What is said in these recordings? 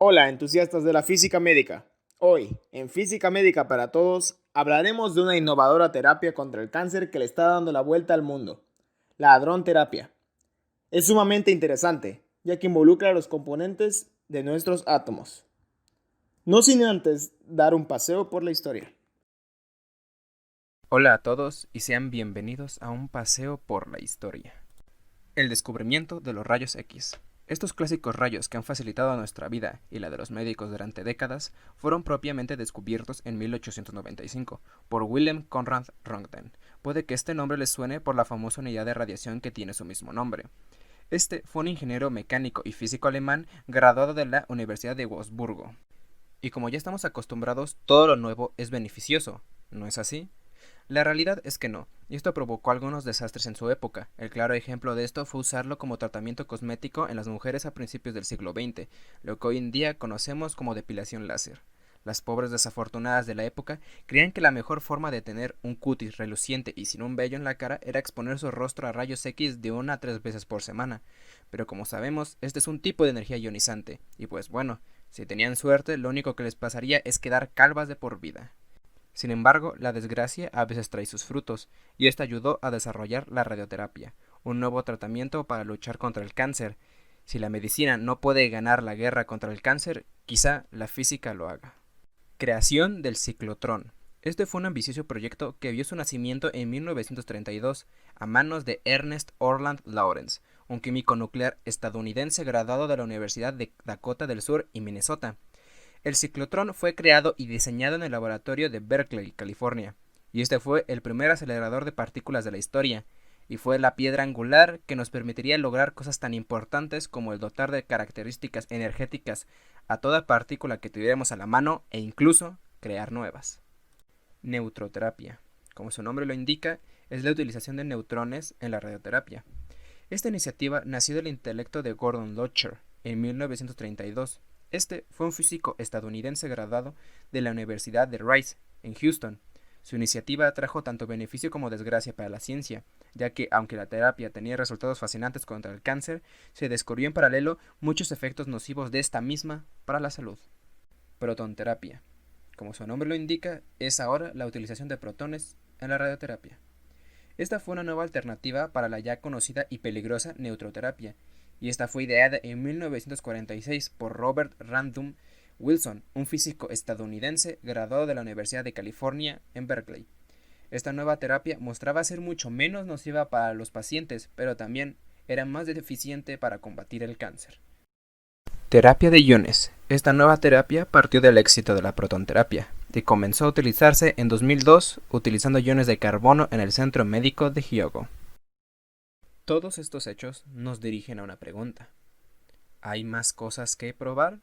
Hola, entusiastas de la física médica. Hoy, en Física Médica para Todos, hablaremos de una innovadora terapia contra el cáncer que le está dando la vuelta al mundo, la hadronterapia. Es sumamente interesante, ya que involucra a los componentes de nuestros átomos. No sin antes dar un paseo por la historia. Hola a todos y sean bienvenidos a un paseo por la historia. El descubrimiento de los rayos X. Estos clásicos rayos que han facilitado nuestra vida y la de los médicos durante décadas fueron propiamente descubiertos en 1895 por Wilhelm Conrad Röntgen. Puede que este nombre les suene por la famosa unidad de radiación que tiene su mismo nombre. Este fue un ingeniero mecánico y físico alemán graduado de la Universidad de Wurzburgo. Y como ya estamos acostumbrados, todo lo nuevo es beneficioso, ¿no es así? La realidad es que no, y esto provocó algunos desastres en su época. El claro ejemplo de esto fue usarlo como tratamiento cosmético en las mujeres a principios del siglo XX, lo que hoy en día conocemos como depilación láser. Las pobres desafortunadas de la época creían que la mejor forma de tener un cutis reluciente y sin un vello en la cara era exponer su rostro a rayos X de 1 a 3 veces por semana. Pero como sabemos, este es un tipo de energía ionizante, y pues bueno, si tenían suerte, lo único que les pasaría es quedar calvas de por vida. Sin embargo, la desgracia a veces trae sus frutos, y esto ayudó a desarrollar la radioterapia, un nuevo tratamiento para luchar contra el cáncer. Si la medicina no puede ganar la guerra contra el cáncer, quizá la física lo haga. Creación del ciclotrón. Este fue un ambicioso proyecto que vio su nacimiento en 1932 a manos de Ernest Orland Lawrence, un químico nuclear estadounidense graduado de la Universidad de Dakota del Sur y Minnesota. El ciclotrón fue creado y diseñado en el laboratorio de Berkeley, California, y este fue el primer acelerador de partículas de la historia, y fue la piedra angular que nos permitiría lograr cosas tan importantes como el dotar de características energéticas a toda partícula que tuviéramos a la mano e incluso crear nuevas. Neutroterapia. Como su nombre lo indica, es la utilización de neutrones en la radioterapia. Esta iniciativa nació del intelecto de Gordon Locher en 1932. Este fue un físico estadounidense graduado de la Universidad de Rice, en Houston. Su iniciativa trajo tanto beneficio como desgracia para la ciencia, ya que, aunque la terapia tenía resultados fascinantes contra el cáncer, se descubrió en paralelo muchos efectos nocivos de esta misma para la salud. Protonterapia. Como su nombre lo indica, es ahora la utilización de protones en la radioterapia. Esta fue una nueva alternativa para la ya conocida y peligrosa neutroterapia, y esta fue ideada en 1946 por Robert Random Wilson, un físico estadounidense graduado de la Universidad de California en Berkeley. Esta nueva terapia mostraba ser mucho menos nociva para los pacientes, pero también era más eficiente para combatir el cáncer. Terapia de iones. Esta nueva terapia partió del éxito de la protonterapia y comenzó a utilizarse en 2002 utilizando iones de carbono en el Centro Médico de Hyogo. Todos estos hechos nos dirigen a una pregunta. ¿Hay más cosas que probar?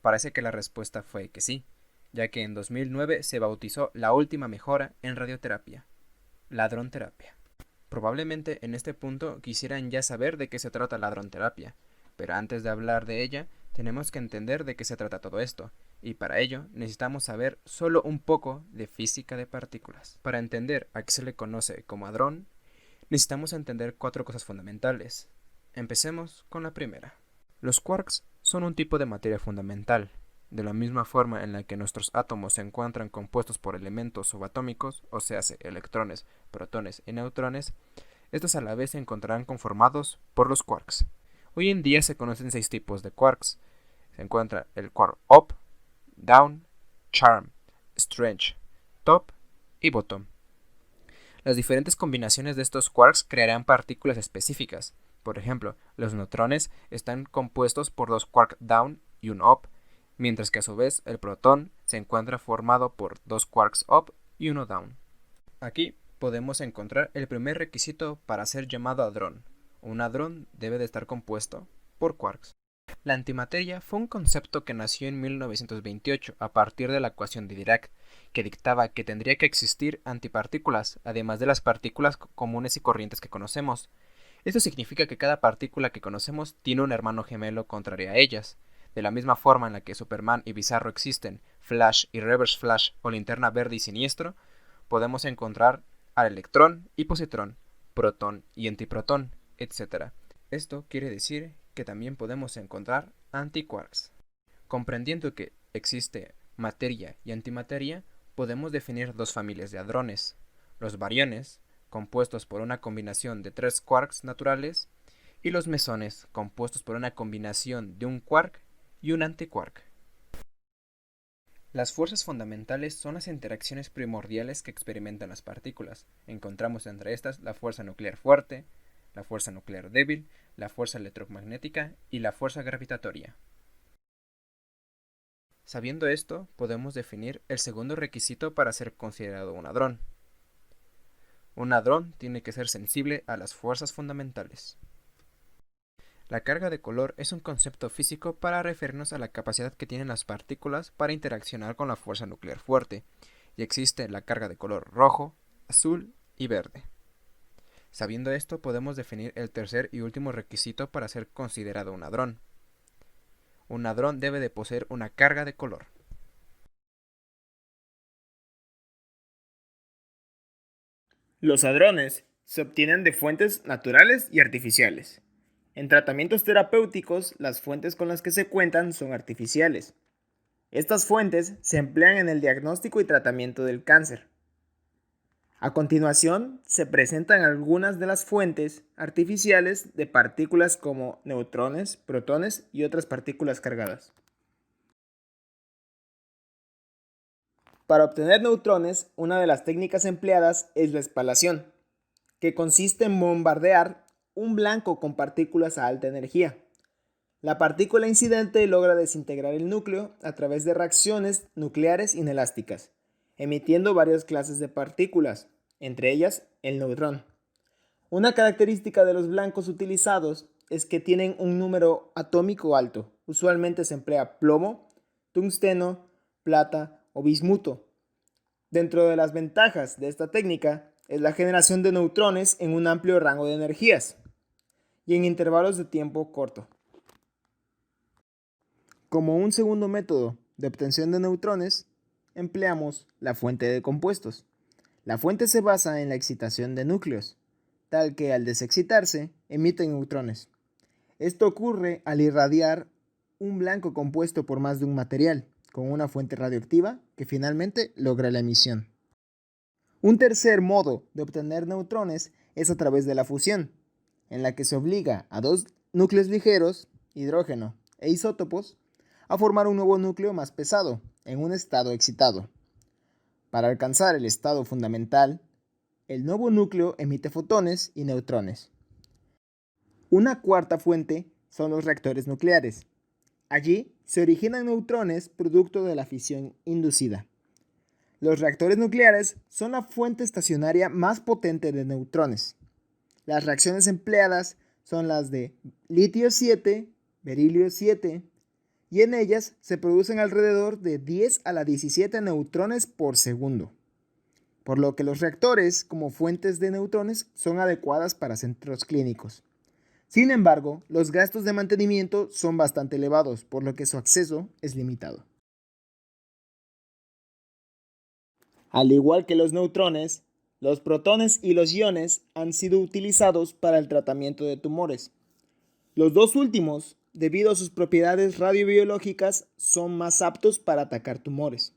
Parece que la respuesta fue que sí, ya que en 2009 se bautizó la última mejora en radioterapia, la hadronterapia. Probablemente en este punto quisieran ya saber de qué se trata la hadronterapia, pero antes de hablar de ella, tenemos que entender de qué se trata todo esto, y para ello necesitamos saber solo un poco de física de partículas. Para entender a qué se le conoce como hadrón, necesitamos entender 4 cosas fundamentales. Empecemos con la primera. Los quarks son un tipo de materia fundamental. De la misma forma en la que nuestros átomos se encuentran compuestos por elementos subatómicos, o sea, electrones, protones y neutrones, estos a la vez se encontrarán conformados por los quarks. Hoy en día se conocen 6 tipos de quarks. Se encuentra el quark up, down, charm, strange, top y bottom. Las diferentes combinaciones de estos quarks crearán partículas específicas. Por ejemplo, los neutrones están compuestos por 2 quarks down y un up, mientras que a su vez el protón se encuentra formado por 2 quarks up y uno down. Aquí podemos encontrar el primer requisito para ser llamado hadrón. Un hadrón debe de estar compuesto por quarks. La antimateria fue un concepto que nació en 1928 a partir de la ecuación de Dirac, que dictaba que tendría que existir antipartículas, además de las partículas comunes y corrientes que conocemos. Esto significa que cada partícula que conocemos tiene un hermano gemelo contrario a ellas. De la misma forma en la que Superman y Bizarro existen, Flash y Reverse Flash o Linterna Verde y Siniestro, podemos encontrar al electrón y positrón, protón y antiprotón, etc. Esto quiere decir que también podemos encontrar antiquarks. Comprendiendo que existe materia y antimateria, podemos definir dos familias de hadrones: los bariones, compuestos por una combinación de 3 quarks naturales, y los mesones, compuestos por una combinación de un quark y un antiquark. Las fuerzas fundamentales son las interacciones primordiales que experimentan las partículas. Encontramos entre estas la fuerza nuclear fuerte, la fuerza nuclear débil, la fuerza electromagnética y la fuerza gravitatoria. Sabiendo esto, podemos definir el segundo requisito para ser considerado un hadrón. Un hadrón tiene que ser sensible a las fuerzas fundamentales. La carga de color es un concepto físico para referirnos a la capacidad que tienen las partículas para interaccionar con la fuerza nuclear fuerte, y existe la carga de color rojo, azul y verde. Sabiendo esto, podemos definir el tercer y último requisito para ser considerado un hadrón. Un hadrón debe de poseer una carga de color. Los hadrones se obtienen de fuentes naturales y artificiales. En tratamientos terapéuticos, las fuentes con las que se cuentan son artificiales. Estas fuentes se emplean en el diagnóstico y tratamiento del cáncer. A continuación, se presentan algunas de las fuentes artificiales de partículas como neutrones, protones y otras partículas cargadas. Para obtener neutrones, una de las técnicas empleadas es la espalación, que consiste en bombardear un blanco con partículas a alta energía. La partícula incidente logra desintegrar el núcleo a través de reacciones nucleares inelásticas, emitiendo varias clases de partículas, entre ellas el neutrón. Una característica de los blancos utilizados es que tienen un número atómico alto. Usualmente se emplea plomo, tungsteno, plata o bismuto. Dentro de las ventajas de esta técnica es la generación de neutrones en un amplio rango de energías y en intervalos de tiempo corto. Como un segundo método de obtención de neutrones, empleamos la fuente de compuestos. La fuente se basa en la excitación de núcleos, tal que al desexcitarse emiten neutrones. Esto ocurre al irradiar un blanco compuesto por más de un material, con una fuente radioactiva que finalmente logra la emisión. Un tercer modo de obtener neutrones es a través de la fusión, en la que se obliga a dos núcleos ligeros, hidrógeno e isótopos, a formar un nuevo núcleo más pesado, en un estado excitado. Para alcanzar el estado fundamental, el nuevo núcleo emite fotones y neutrones. Una cuarta fuente son los reactores nucleares. Allí se originan neutrones producto de la fisión inducida. Los reactores nucleares son la fuente estacionaria más potente de neutrones. Las reacciones empleadas son las de litio 7, berilio 7, y en ellas se producen alrededor de 10 a la 17 neutrones por segundo, por lo que los reactores como fuentes de neutrones son adecuadas para centros clínicos. Sin embargo, los gastos de mantenimiento son bastante elevados, por lo que su acceso es limitado. Al igual que los neutrones, los protones y los iones han sido utilizados para el tratamiento de tumores. Los dos últimos, debido a sus propiedades radiobiológicas, son más aptos para atacar tumores.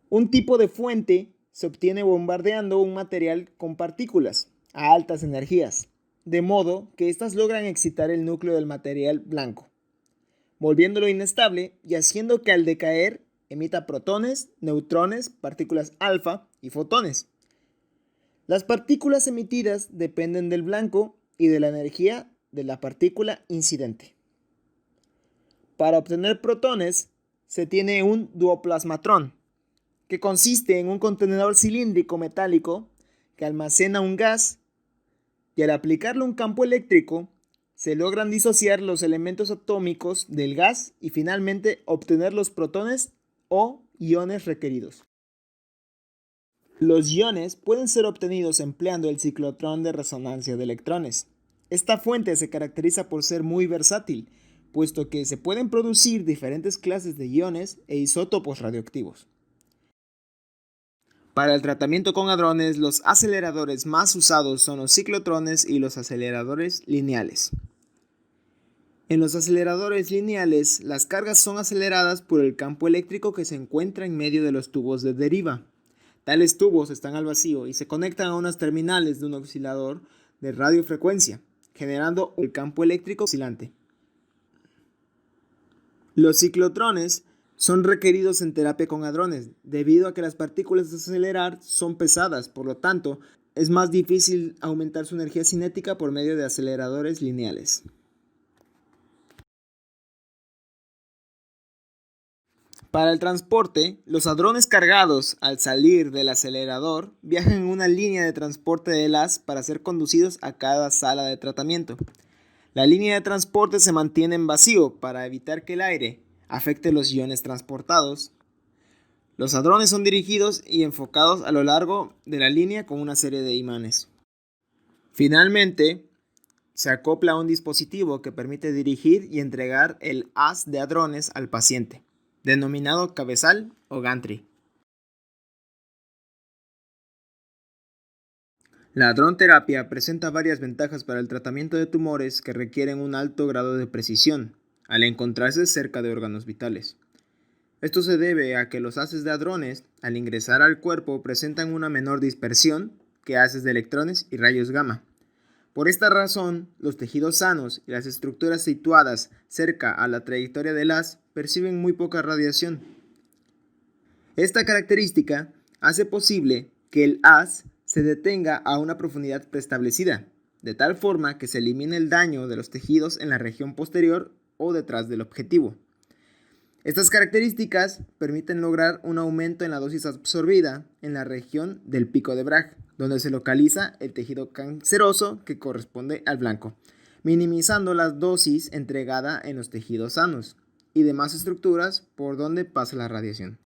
Un tipo de fuente se obtiene bombardeando un material con partículas a altas energías, de modo que éstas logran excitar el núcleo del material blanco, volviéndolo inestable y haciendo que al decaer emita protones, neutrones, partículas alfa y fotones. Las partículas emitidas dependen del blanco y de la energía de la partícula incidente. Para obtener protones se tiene un duoplasmatrón, que consiste en un contenedor cilíndrico metálico que almacena un gas, y al aplicarle un campo eléctrico se logran disociar los elementos atómicos del gas y finalmente obtener los protones o iones requeridos. Los iones pueden ser obtenidos empleando el ciclotrón de resonancia de electrones. Esta fuente se caracteriza por ser muy versátil, puesto que se pueden producir diferentes clases de iones e isótopos radioactivos. Para el tratamiento con hadrones, los aceleradores más usados son los ciclotrones y los aceleradores lineales. En los aceleradores lineales, las cargas son aceleradas por el campo eléctrico que se encuentra en medio de los tubos de deriva. Tales tubos están al vacío y se conectan a unas terminales de un oscilador de radiofrecuencia, generando el campo eléctrico oscilante. Los ciclotrones son requeridos en terapia con hadrones, debido a que las partículas de acelerar son pesadas, por lo tanto, es más difícil aumentar su energía cinética por medio de aceleradores lineales. Para el transporte, los hadrones cargados al salir del acelerador viajan en una línea de transporte del haz para ser conducidos a cada sala de tratamiento. La línea de transporte se mantiene en vacío para evitar que el aire afecte los iones transportados. Los hadrones son dirigidos y enfocados a lo largo de la línea con una serie de imanes. Finalmente, se acopla un dispositivo que permite dirigir y entregar el haz de hadrones al paciente, denominado cabezal o gantry. La hadronterapia presenta varias ventajas para el tratamiento de tumores que requieren un alto grado de precisión, al encontrarse cerca de órganos vitales. Esto se debe a que los haces de hadrones, al ingresar al cuerpo, presentan una menor dispersión que haces de electrones y rayos gamma. Por esta razón, los tejidos sanos y las estructuras situadas cerca a la trayectoria del haz perciben muy poca radiación. Esta característica hace posible que el haz se detenga a una profundidad preestablecida, de tal forma que se elimine el daño de los tejidos en la región posterior o detrás del objetivo. Estas características permiten lograr un aumento en la dosis absorbida en la región del pico de Bragg, donde se localiza el tejido canceroso que corresponde al blanco, minimizando la dosis entregada en los tejidos sanos y demás estructuras por donde pasa la radiación.